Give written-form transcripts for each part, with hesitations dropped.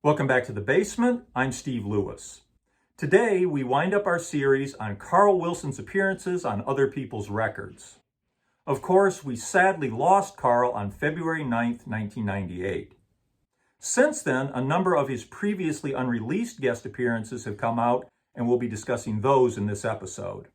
Welcome back to The Basement. I'm Steve Lewis. Today, we wind up our series on Carl Wilson's appearances on other people's records. Of course, we sadly lost Carl on February 9th, 1998. Since then, a number of his previously unreleased guest appearances have come out, and we'll be discussing those in this episode.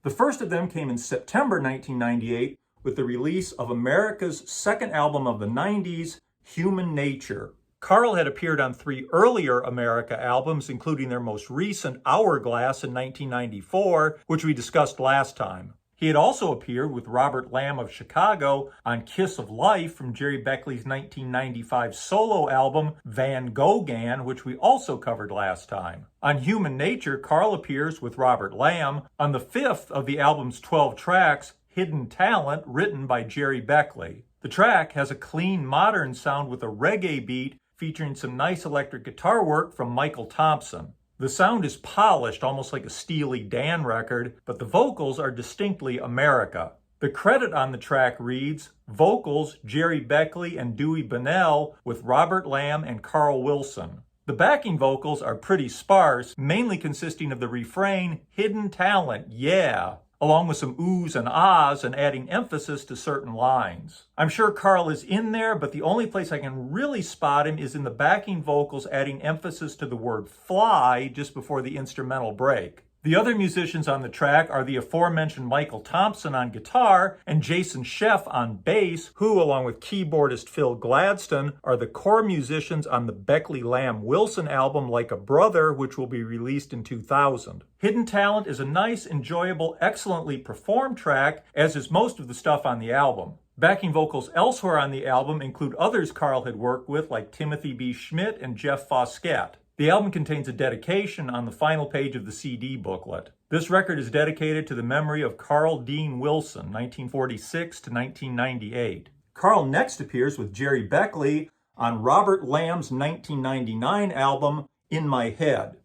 The first of them came in September 1998 with the release of America's second album of the 90s, Human Nature. Carl had appeared on 3 earlier America albums, including their most recent Hourglass in 1994, which we discussed last time. He had also appeared with Robert Lamm of Chicago on Kiss of Life from Jerry Beckley's 1995 solo album Van Goghan, which we also covered last time. On Human Nature, Carl appears with Robert Lamm on the 5th of the album's 12 tracks, Hidden Talent, written by Jerry Beckley. The track has a clean, modern sound with a reggae beat featuring some nice electric guitar work from Michael Thompson. The sound is polished, almost like a Steely Dan record, but the vocals are distinctly America. The credit on the track reads, vocals Jerry Beckley and Dewey Bunnell with Robert Lamm and Carl Wilson. The backing vocals are pretty sparse, mainly consisting of the refrain, Hidden Talent, yeah, along with some oohs and ahs and adding emphasis to certain lines. I'm sure Carl is in there, but the only place I can really spot him is in the backing vocals adding emphasis to the word fly just before the instrumental break. The other musicians on the track are the aforementioned Michael Thompson on guitar and Jason Scheff on bass, who, along with keyboardist Phil Gladstone, are the core musicians on the Beckley-Lamm-Wilson album Like a Brother, which will be released in 2000. Hidden Talent is a nice, enjoyable, excellently performed track, as is most of the stuff on the album. Backing vocals elsewhere on the album include others Carl had worked with, like Timothy B. Schmidt and Jeff Foskett. The album contains a dedication on the final page of the CD booklet. This record is dedicated to the memory of Carl Dean Wilson, 1946 to 1998. Carl next appears with Jerry Beckley on Robert Lamb's 1999 album, In My Head.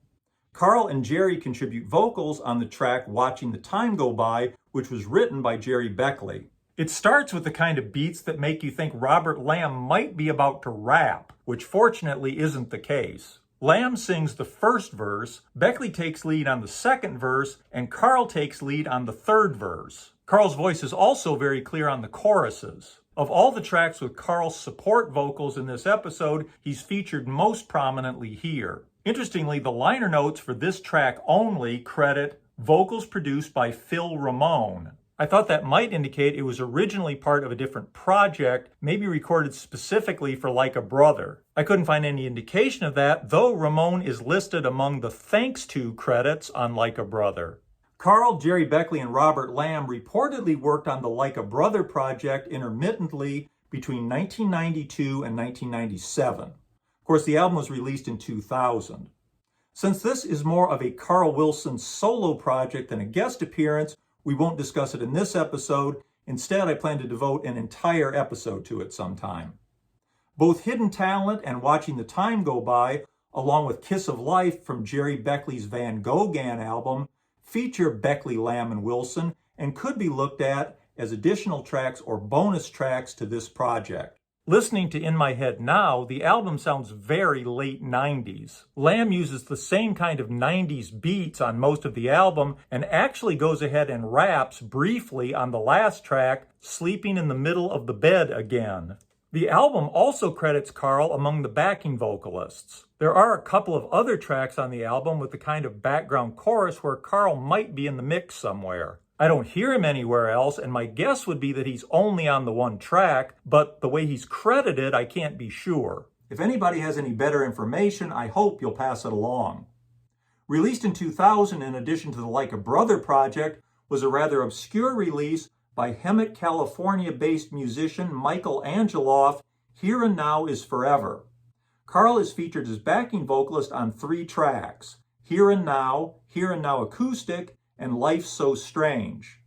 Carl and Jerry contribute vocals on the track Watching the Time Go By, which was written by Jerry Beckley. It starts with the kind of beats that make you think Robert Lamm might be about to rap, which fortunately isn't the case. Lamm sings the first verse, Beckley takes lead on the second verse, and Carl takes lead on the third verse. Carl's voice is also very clear on the choruses. Of all the tracks with Carl's support vocals in this episode, he's featured most prominently here. Interestingly, the liner notes for this track only credit vocals produced by Phil Ramone. I thought that might indicate it was originally part of a different project, maybe recorded specifically for Like a Brother. I couldn't find any indication of that, though Ramone is listed among the thanks to credits on Like a Brother. Carl, Jerry Beckley, and Robert Lamm reportedly worked on the Like a Brother project intermittently between 1992 and 1997. Of course, the album was released in 2000. Since this is more of a Carl Wilson solo project than a guest appearance, we won't discuss it in this episode. Instead, I plan to devote an entire episode to it sometime. Both Hidden Talent and Watching the Time Go By, along with Kiss of Life from Jerry Beckley's Van Goghan album, feature Beckley, Lamm, and Wilson and could be looked at as additional tracks or bonus tracks to this project. Listening to In My Head now, the album sounds very late 90s. Lamm uses the same kind of 90s beats on most of the album and actually goes ahead and raps briefly on the last track, Sleeping in the Middle of the Bed Again. The album also credits Carl among the backing vocalists. There are a couple of other tracks on the album with the kind of background chorus where Carl might be in the mix somewhere. I don't hear him anywhere else, and my guess would be that he's only on the one track, but the way he's credited, I can't be sure. If anybody has any better information, I hope you'll pass it along. Released in 2000, in addition to the Like a Brother project, was a rather obscure release by Hemet, California-based musician Lamm Angeloff, Here and Now is Forever. Carl is featured as backing vocalist on 3 tracks, Here and Now Acoustic, and Life's So Strange.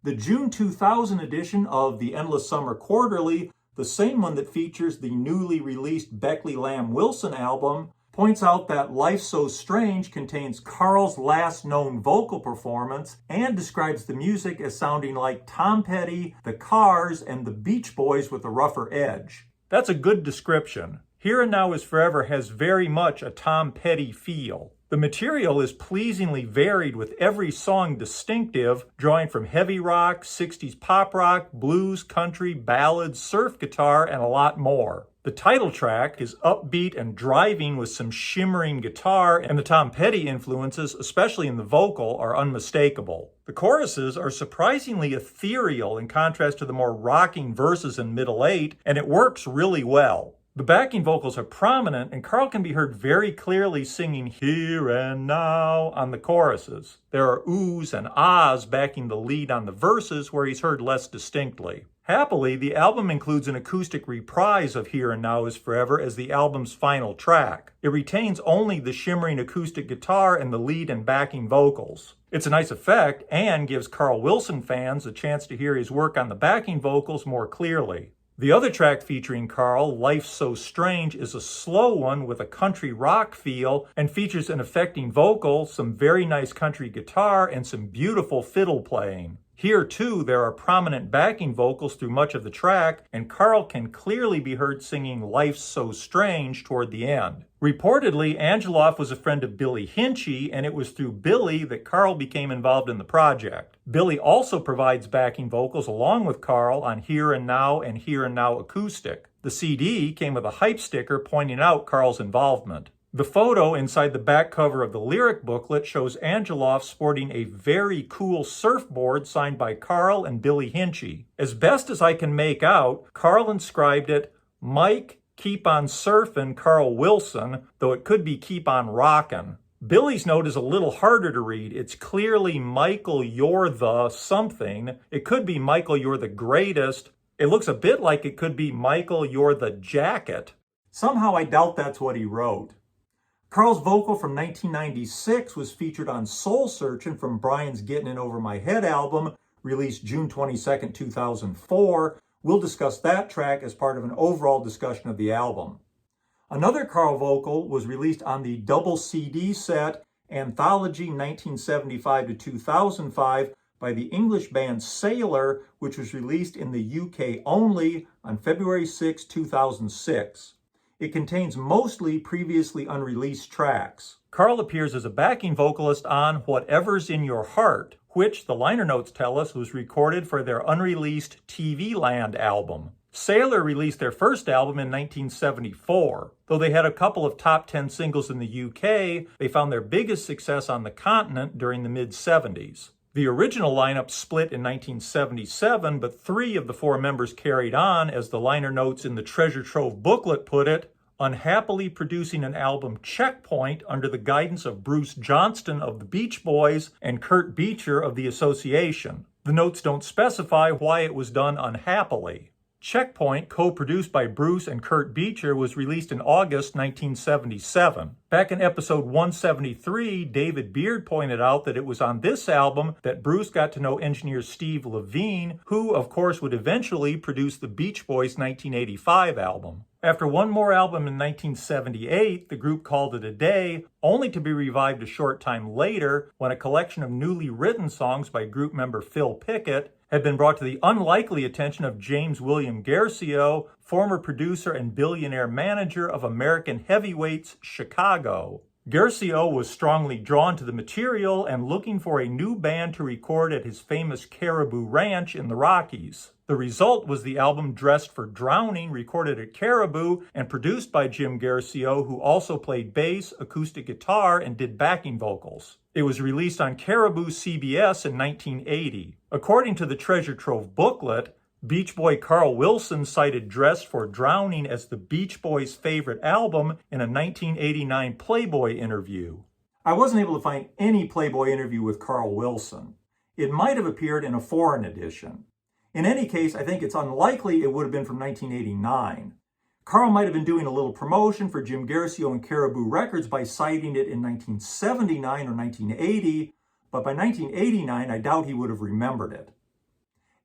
The June 2000 edition of the Endless Summer Quarterly, the same one that features the newly released Beckley-Lamm-Wilson album, points out that Life's So Strange contains Carl's last known vocal performance and describes the music as sounding like Tom Petty, the Cars, and the Beach Boys with a rougher edge. That's a good description. Here and Now is Forever has very much a Tom Petty feel. The material is pleasingly varied with every song distinctive, drawing from heavy rock, 60s pop rock, blues, country, ballads, surf guitar, and a lot more. The title track is upbeat and driving with some shimmering guitar, and the Tom Petty influences, especially in the vocal, are unmistakable. The choruses are surprisingly ethereal in contrast to the more rocking verses in Middle 8, and it works really well. The backing vocals are prominent, and Carl can be heard very clearly singing Here and Now on the choruses. There are oohs and ahs backing the lead on the verses where he's heard less distinctly. Happily, the album includes an acoustic reprise of Here and Now is Forever as the album's final track. It retains only the shimmering acoustic guitar and the lead and backing vocals. It's a nice effect and gives Carl Wilson fans a chance to hear his work on the backing vocals more clearly. The other track featuring Carl, Life's So Strange, is a slow one with a country rock feel and features an affecting vocal, some very nice country guitar, and some beautiful fiddle playing. Here, too, there are prominent backing vocals through much of the track, and Carl can clearly be heard singing Life's So Strange toward the end. Reportedly, Angeloff was a friend of Billy Hinchy, and it was through Billy that Carl became involved in the project. Billy also provides backing vocals along with Carl on Here and Now and Here and Now Acoustic. The CD came with a hype sticker pointing out Carl's involvement. The photo inside the back cover of the lyric booklet shows Angeloff sporting a very cool surfboard signed by Carl and Billy Hinchy. As best as I can make out, Carl inscribed it, Mike, keep on surfin', Carl Wilson, though it could be keep on rockin'. Billy's note is a little harder to read. It's clearly Michael, you're the something. It could be Michael, you're the greatest. It looks a bit like it could be Michael, you're the jacket. Somehow I doubt that's what he wrote. Carl's vocal from 1996 was featured on Soul Searchin' from Brian's Gettin' In Over My Head album, released June 22, 2004. We'll discuss that track as part of an overall discussion of the album. Another Carl vocal was released on the double CD set Anthology 1975 to 2005 by the English band Sailor, which was released in the UK only on February 6, 2006. It contains mostly previously unreleased tracks. Carl appears as a backing vocalist on Whatever's in Your Heart, which, the liner notes tell us, was recorded for their unreleased TV Land album. Sailor released their first album in 1974. Though they had a couple of top 10 singles in the UK, they found their biggest success on the continent during the mid-70s. The original lineup split in 1977, but 3 of the 4 members carried on, as the liner notes in the Treasure Trove booklet put it, unhappily producing an album Checkpoint under the guidance of Bruce Johnston of the Beach Boys and Kurt Beecher of the Association. The notes don't specify why it was done unhappily. Checkpoint, co-produced by Bruce and Kurt Beecher, was released in August 1977. Back in episode 173, David Beard pointed out that it was on this album that Bruce got to know engineer Steve Levine, who, of course, would eventually produce the Beach Boys' 1985 album. After one more album in 1978, the group called it a day, only to be revived a short time later when a collection of newly written songs by group member Phil Pickett had been brought to the unlikely attention of James William Garcio, former producer and billionaire manager of American Heavyweights Chicago. Garcio was strongly drawn to the material and looking for a new band to record at his famous Caribou Ranch in the Rockies. The result was the album Dressed for Drowning, recorded at Caribou and produced by Jim Garcio, who also played bass, acoustic guitar, and did backing vocals. It was released on Caribou CBS in 1980. According to the Treasure Trove booklet, Beach Boy Carl Wilson cited Dressed for Drowning as the Beach Boys' favorite album in a 1989 Playboy interview. I wasn't able to find any Playboy interview with Carl Wilson. It might have appeared in a foreign edition. In any case, I think it's unlikely it would have been from 1989. Carl might have been doing a little promotion for Jim Garcio and Caribou Records by citing it in 1979 or 1980, but by 1989, I doubt he would have remembered it.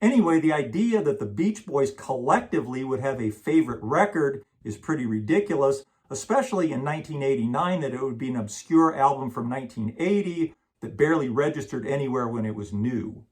Anyway, the idea that the Beach Boys collectively would have a favorite record is pretty ridiculous, especially in 1989, that it would be an obscure album from 1980 that barely registered anywhere when it was new.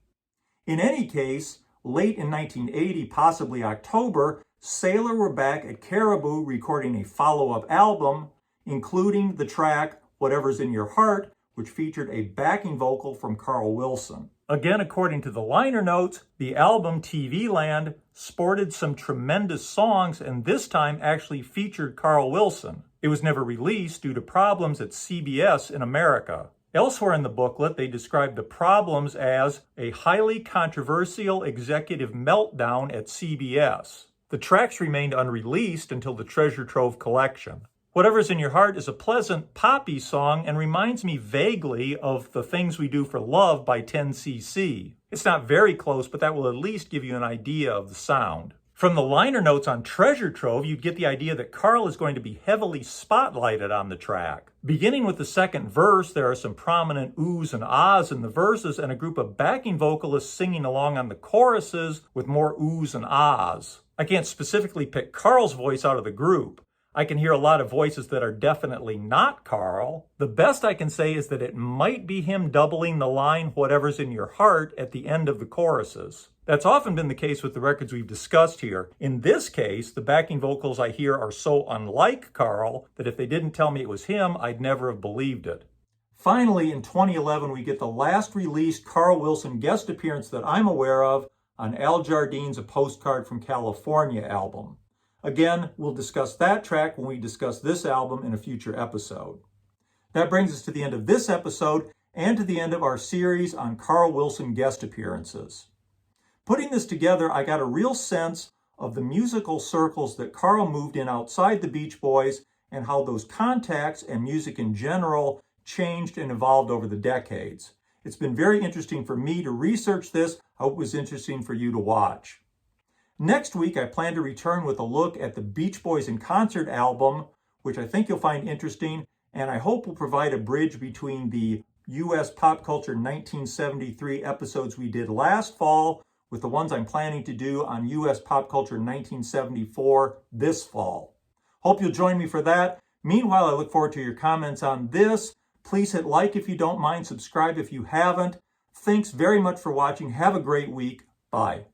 In any case, late in 1980, possibly October, Sailor were back at Caribou recording a follow-up album, including the track Whatever's in Your Heart, which featured a backing vocal from Carl Wilson. Again, according to the liner notes, the album TV Land sported some tremendous songs and this time actually featured Carl Wilson. It was never released due to problems at CBS in America. Elsewhere in the booklet, they described the problems as a highly controversial executive meltdown at CBS. The tracks remained unreleased until the Treasure Trove collection. Whatever's in Your Heart is a pleasant poppy song and reminds me vaguely of The Things We Do for Love by 10cc. It's not very close, but that will at least give you an idea of the sound. From the liner notes on Treasure Trove, you'd get the idea that Carl is going to be heavily spotlighted on the track. Beginning with the second verse, there are some prominent oohs and ahs in the verses and a group of backing vocalists singing along on the choruses with more oohs and ahs. I can't specifically pick Carl's voice out of the group. I can hear a lot of voices that are definitely not Carl. The best I can say is that it might be him doubling the line, Whatever's in Your Heart, at the end of the choruses. That's often been the case with the records we've discussed here. In this case, the backing vocals I hear are so unlike Carl that if they didn't tell me it was him, I'd never have believed it. Finally, in 2011, we get the last released Carl Wilson guest appearance that I'm aware of on Al Jardine's A Postcard from California album. Again, we'll discuss that track when we discuss this album in a future episode. That brings us to the end of this episode and to the end of our series on Carl Wilson guest appearances. Putting this together, I got a real sense of the musical circles that Carl moved in outside the Beach Boys and how those contacts and music in general changed and evolved over the decades. It's been very interesting for me to research this. I hope it was interesting for you to watch. Next week, I plan to return with a look at the Beach Boys in Concert album, which I think you'll find interesting, and I hope will provide a bridge between the U.S. Pop Culture 1973 episodes we did last fall with the ones I'm planning to do on U.S. Pop Culture 1974 this fall. Hope you'll join me for that. Meanwhile, I look forward to your comments on this. Please hit like if you don't mind, subscribe if you haven't. Thanks very much for watching. Have a great week. Bye.